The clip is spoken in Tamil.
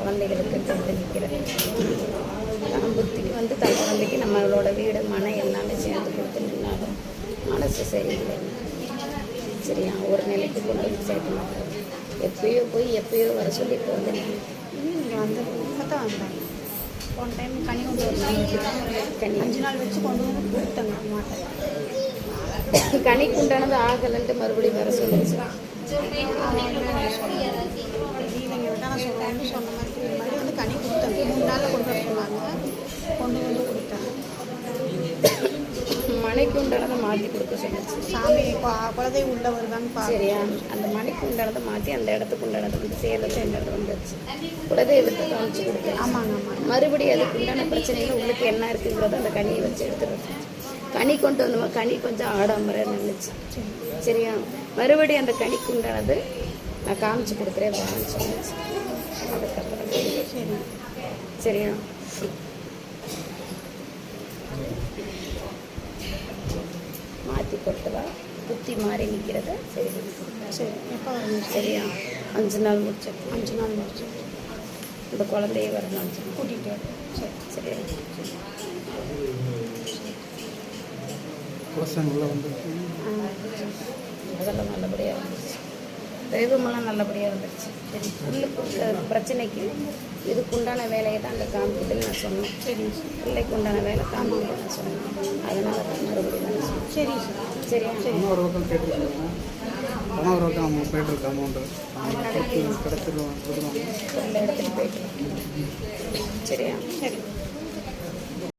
குழந்தைகளுக்கு தந்து நிற்கிறது. தான் புத்திக்கு வந்து தன் குழந்தைக்கு நம்மளோட வீடு மனை எல்லாமே சேர்ந்து கொடுத்து நின்னாலும் மனசு சரியில்லை. சரியா ஒரு நிலைக்கு கொண்டு வந்து சேர்க்க மாட்டாங்க. எப்பயோ போய் எப்பயோ வர சொல்லி இப்போ வந்து நீங்கள் வந்து இப்போ தான் வந்தாங்க. போன டைம் கனி கொண்டு வந்தாங்க. கனி 5 நாள் வச்சு கொண்டு வந்து கொடுத்தாங்க மாட்டேன். கனிக்கு உண்டானது ஆகலைன்ட்டு மறுபடியும் வர சொல்லிச்சு. நீங்கள் விட்டா நான் சொல்கிறேன்னு சொன்ன மாதிரி இந்த மாதிரி வந்து கனி கொடுத்தாங்க. 3 நாளில் கொண்டு வர சொன்னாங்க. கொண்டு வந்து கொடுத்தாங்க. மனைக்கு உண்டானதை மாற்றி கொடுக்க சொன்னிச்சு. சாமி குலதெய்வம் உள்ள வருதான்னு சரியா அந்த மனைக்கு உண்டானதை மாற்றி அந்த இடத்துக்கு உண்டானதை வந்து சேலத்தை இந்த இடத்துல வந்துருச்சு. குலதெய்வத்தை காமிச்சு கொடுத்து ஆமாங்க ஆமாங்க. மறுபடியும் அதுக்கு உண்டான பிரச்சனைகள் உள்ளுக்கு என்ன இருக்குங்கிறத அந்த கனியை வச்சு எடுத்துருச்சு. கனி கொண்டு வந்தோமா கனி கொஞ்சம் ஆடாமரை நின்றுச்சு. சரியா மறுபடியும் அந்த கனிக்கு உண்டானது நான் காமிச்சு கொடுக்குறேன் வான்னு சொன்னிச்சு. அதுக்கப்புறம் சரி சரியா மாற்றி கொடுத்தவா புத்தி மாறி நிற்கிறத சரி பண்ணி கொடுத்தா. சரி எப்போ வரணும்? சரியா 5 நாள் முடிச்சு 5 நாள் முடிச்சு இந்த குழந்தைய வரணும் கூட்டிகிட்டு சரி சரியா உள்ள வந்து அதெல்லாம் நல்லபடியாக வந்துருச்சு. தெய்வமெல்லாம் நல்லபடியாக வந்துருச்சு. சரி உள்ளுக்கு இருக்கிற பிரச்சனைக்கு இதுக்கு உண்டான வேலையை தான் அங்கே காமிக்குதுன்னு நான் சொன்னேன். சரி பிள்ளைக்கு உண்டான வேலை காமிக்குதுன்னு நான் சொன்னேன். அதனால தான் மறுபடியும் நான் சொன்னேன். சரி சரியா ஒரு பக்கம் கேட்டுருக்காங்க. பணம் ஒரு பக்கம் அவங்க போய்ட்டுருக்கு அமௌண்ட்டு கிடச்சிருவாங்க எல்லா இடத்துலையும் போயிட்டு சரியா சரி